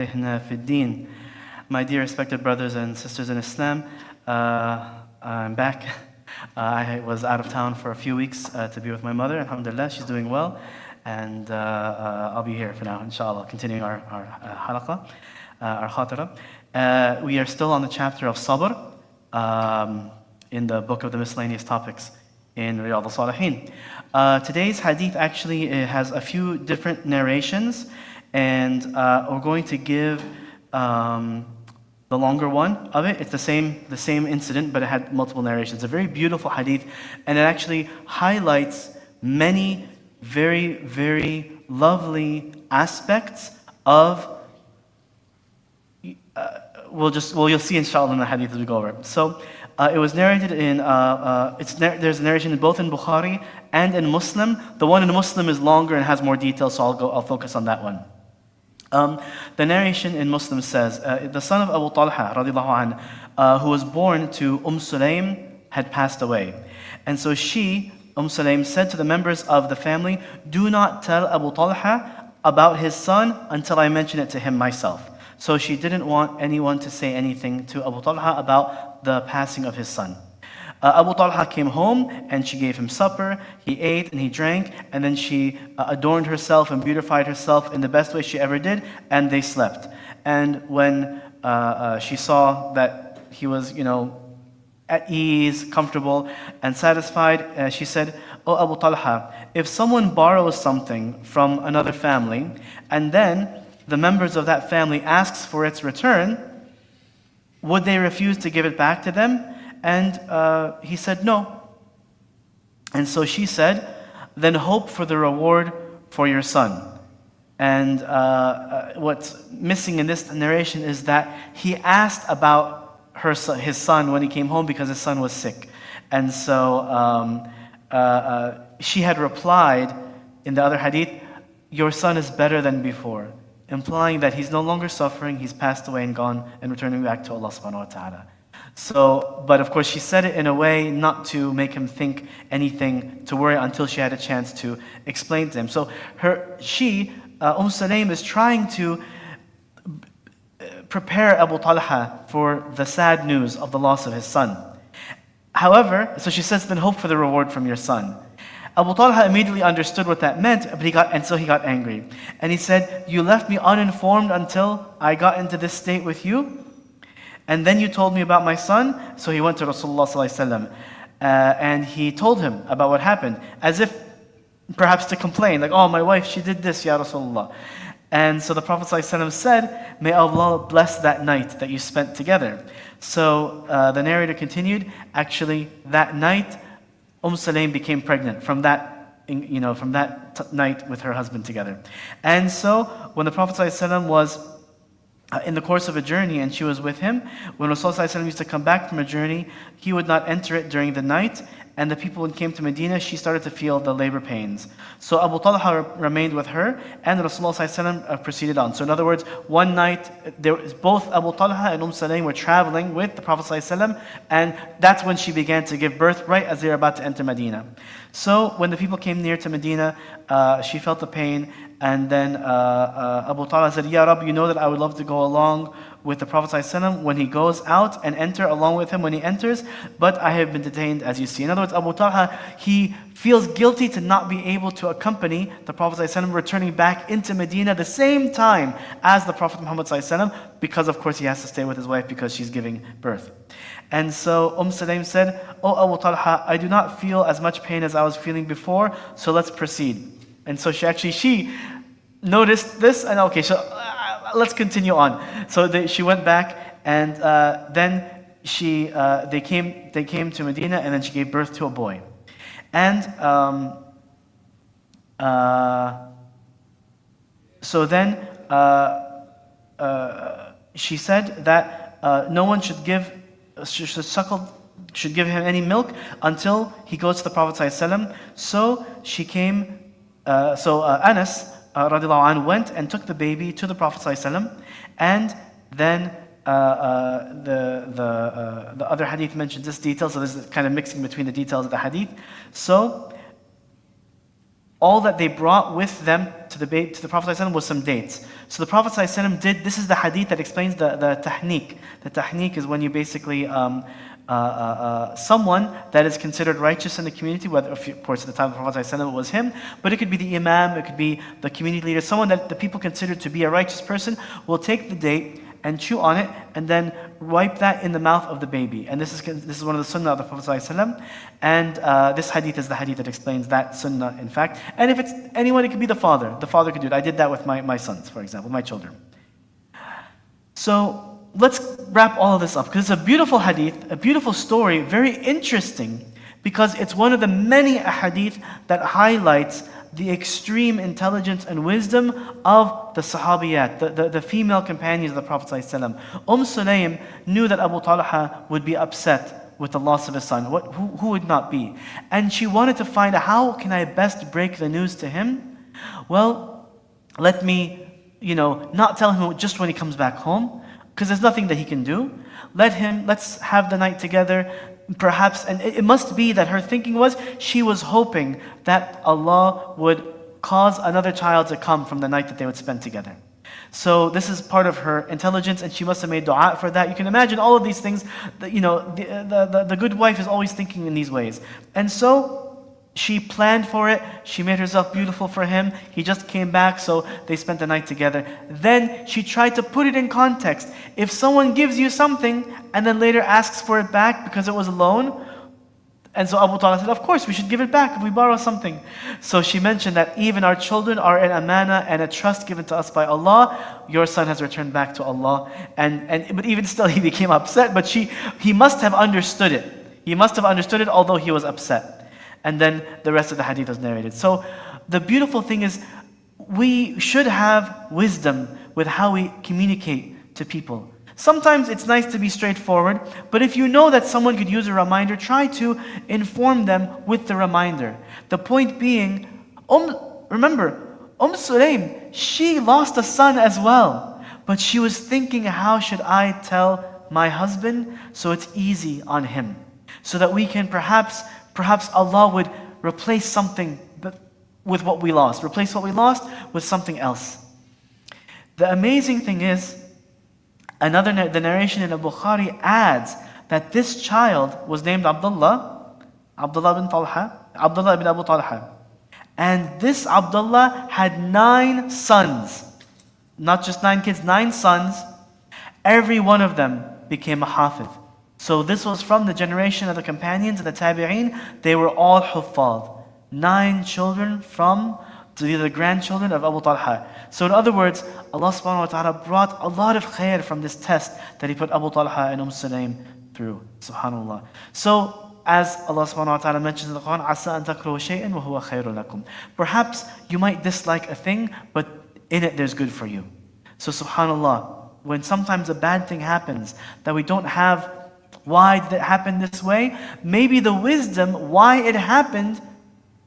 في الدين. My dear respected brothers and sisters in Islam, I'm back. I was out of town for a few weeks to be with my mother. Alhamdulillah, she's doing well. And I'll be here for now, inshallah, continuing our halaqah, our khatara. We are still on the chapter of sabr in the book of the miscellaneous topics in Riyadh al-Salihin. Today's hadith actually has a few different narrations, and we're going to give the longer one of it. It's the same incident, but it had multiple narrations. A very beautiful hadith, and it actually highlights many very, very lovely aspects of. You'll see inshallah in the hadith as we go over. So it was narrated in. There's a narration both in Bukhari and in Muslim. The one in Muslim is longer and has more details, so I'll focus on that one. The narration in Muslim says, the son of Abu Talha, radiallahu anh, who was born to Sulaym, had passed away. And so she, Sulaym, said to the members of the family, "Do not tell Abu Talha about his son until I mention it to him myself." So she didn't want anyone to say anything to Abu Talha about the passing of his son. Abu Talha came home and she gave him supper. He ate and he drank, and then she adorned herself and beautified herself in the best way she ever did, and they slept. And when she saw that he was, at ease, comfortable, and satisfied, she said, "Oh Abu Talha, if someone borrows something from another family, and then the members of that family asks for its return, would they refuse to give it back to them?" And he said no. And so she said, "Then hope for the reward for your son." And what's missing in this narration is that he asked about his son when he came home because his son was sick. And so she had replied in the other hadith, "Your son is better than before," implying that he's no longer suffering, he's passed away and gone and returning back to Allah subhanahu wa ta'ala. So, but of course she said it in a way not to make him think anything to worry until she had a chance to explain to him. So Sulaym is trying to prepare Abu Talha for the sad news of the loss of his son. However, so she says, "Then hope for the reward from your son." Abu Talha immediately understood what that meant, but so he got angry. And he said, "You left me uninformed until I got into this state with you? And then you told me about my son?" So he went to Rasulullah ﷺ, and he told him about what happened, as if perhaps to complain, like, "Oh, my wife, she did this, Ya Rasulullah." And so the Prophet ﷺ said, "May Allah bless that night that you spent together." So the narrator continued, actually that night, Sulaym became pregnant from that night with her husband together. And so when the Prophet ﷺ was in the course of a journey and she was with him, when Rasulullah ﷺ used to come back from a journey, he would not enter it during the night, and the people when came to Medina, she started to feel the labor pains. So Abu Talha remained with her, and Rasulullah ﷺ proceeded on. So in other words, one night, both Abu Talha and Sulaym were traveling with the Prophet ﷺ, and that's when she began to give birth, right as they were about to enter Medina. So when the people came near to Medina, she felt the pain, and then Abu Talha said, "Ya Rabb, you know that I would love to go along with the Prophet ﷺ when he goes out and enter along with him when he enters, but I have been detained as you see." In other words, Abu Talha, he feels guilty to not be able to accompany the Prophet ﷺ returning back into Medina the same time as the Prophet Muhammad ﷺ, because of course he has to stay with his wife because she's giving birth. And so Sulaym said, "Oh Abu Talha, I do not feel as much pain as I was feeling before, so let's proceed." And so she noticed this, and okay, so let's continue on. So she went back, and then they came to Medina, and then she gave birth to a boy. And so then she said that no one should give him any milk until he goes to the Prophet ﷺ. So she came. Anas radiallahu anhu went and took the baby to the Prophet ﷺ, and then the other hadith mentions this detail, so this is kind of mixing between the details of the hadith. So all that they brought with them to the Prophet ﷺ was some dates. So the Prophet ﷺ this is the hadith that explains the tahniq. The tahniq is when you basically, someone that is considered righteous in the community, whether of course at the time of the Prophet ﷺ it was him, but it could be the imam, it could be the community leader, someone that the people consider to be a righteous person will take the date and chew on it, and then wipe that in the mouth of the baby. And this is one of the sunnah of the Prophet ﷺ. And this hadith is the hadith that explains that sunnah, in fact. And if it's anyone, it could be the father. The father could do it. I did that with my sons, for example, my children. So let's wrap all of this up, because it's a beautiful hadith, a beautiful story, very interesting, because it's one of the many hadith that highlights the extreme intelligence and wisdom of the Sahabiyat, the female companions of the Prophet ﷺ. Sulaym knew that Abu Talha would be upset with the loss of his son. Who would not be? And she wanted to find out, how can I best break the news to him? Well, let me, not tell him just when he comes back home, because there's nothing that he can do. Let's have the night together. Perhaps, and it must be that her thinking was, she was hoping that Allah would cause another child to come from the night that they would spend together. So this is part of her intelligence, and she must have made dua for that. You can imagine all of these things, the good wife is always thinking in these ways. And so she planned for it, she made herself beautiful for him, he just came back, so they spent the night together. Then she tried to put it in context. If someone gives you something and then later asks for it back because it was a loan, and so Abu Talha said, of course we should give it back if we borrow something. So she mentioned that even our children are an amana and a trust given to us by Allah. Your son has returned back to Allah. But even still he became upset, but he must have understood it. He must have understood it, although he was upset. And then the rest of the hadith was narrated. So the beautiful thing is, we should have wisdom with how we communicate to people. Sometimes it's nice to be straightforward, but if you know that someone could use a reminder, try to inform them with the reminder. The point being, remember, Sulaym, she lost a son as well, but she was thinking, how should I tell my husband so it's easy on him? So that we can perhaps Allah would replace something with what we lost. Replace what we lost with something else. The amazing thing is, the narration in Bukhari adds that this child was named Abdullah bin Talha, Abdullah bin Abu Talha. And this Abdullah had 9 sons. Not just 9 kids, 9 sons. Every one of them became a hafiz. So this was from the generation of the companions and the tabi'een. They were all huffaz. 9 children from the grandchildren of Abu Talha. So in other words, Allah subhanahu wa ta'ala brought a lot of khair from this test that He put Abu Talha and Sulaym through. Subhanallah. So as Allah subhanahu wa ta'ala mentions in the Quran, عَسَىٰ أَن تَكْرَهُ شَيْئًا وَهُوَ خَيْرٌ لَكُمْ. Perhaps you might dislike a thing, but in it there's good for you. So subhanallah, when sometimes a bad thing happens that we don't have, why did it happen this way? Maybe the wisdom why it happened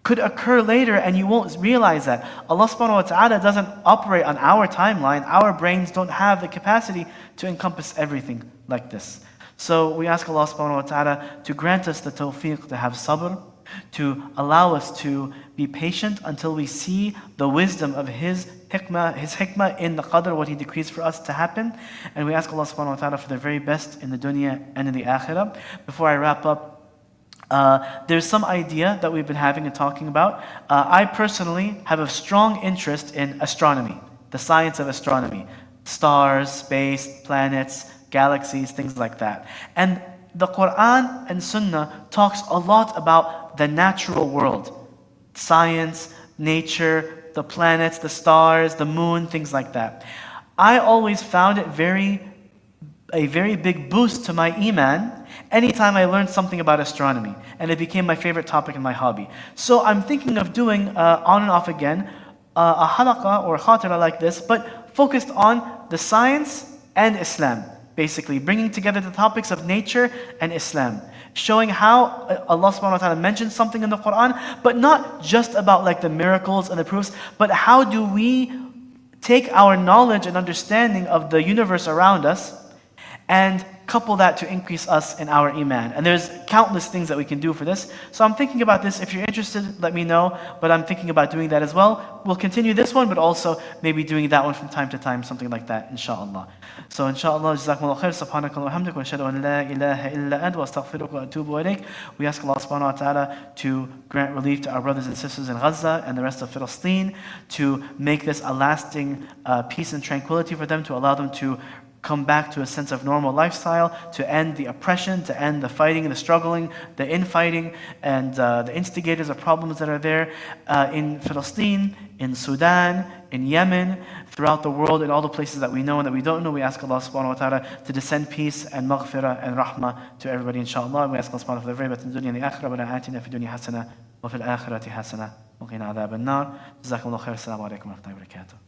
could occur later and you won't realize that. Allah subhanahu wa ta'ala doesn't operate on our timeline. Our brains don't have the capacity to encompass everything like this. So we ask Allah subhanahu wa ta'ala to grant us the tawfiq to have sabr, to allow us to be patient until we see the wisdom of His hikmah in the qadr, what He decrees for us to happen. And we ask Allah subhanahu wa ta'ala for the very best in the dunya and in the akhirah. Before I wrap up, there's some idea that we've been having and talking about. I personally have a strong interest in astronomy, the science of astronomy, stars, space, planets, galaxies, things like that. And the Quran and Sunnah talks a lot about the natural world, science, nature, the planets, the stars, the moon, things like that. I always found it a very big boost to my iman anytime I learned something about astronomy, and it became my favorite topic in my hobby. So I'm thinking of doing, on and off again, a halaqa or khatira like this, but focused on the science and Islam, basically bringing together the topics of nature and Islam, showing how Allah subhanahu wa ta'ala mentions something in the Quran, but not just about like the miracles and the proofs, but how do we take our knowledge and understanding of the universe around us and couple that to increase us in our iman. And there's countless things that we can do for this. So I'm thinking about this. If you're interested, let me know. But I'm thinking about doing that as well. We'll continue this one, but also maybe doing that one from time to time, something like that, inshallah. So inshallah, jazakumullah khair, subhanakallah wa hamdik, wa ashhadu an la ilaha illa ant, wa astaghfiruka wa atubu ilayk. We ask Allah subhanahu wa ta'ala to grant relief to our brothers and sisters in Gaza and the rest of Palestine, to make this a lasting peace and tranquility for them, to allow them to come back to a sense of normal lifestyle, to end the oppression, to end the fighting and the struggling, the infighting, and the instigators of problems that are there in Palestine, in Sudan, in Yemen, throughout the world, in all the places that we know and that we don't know. We ask Allah subhanahu wa ta'ala to descend peace and maghfirah and rahmah to everybody, inshallah. And we ask Allah subhanahu wa ta'ala for the very best in the dunya and the akhirah. Rabbana atina fi dunya hasana wa fil akhirati hasana wa qina adhab an-nar. Jazakumullah khair. Assalamu alaikum wa rahmatullahi wa barakatuh.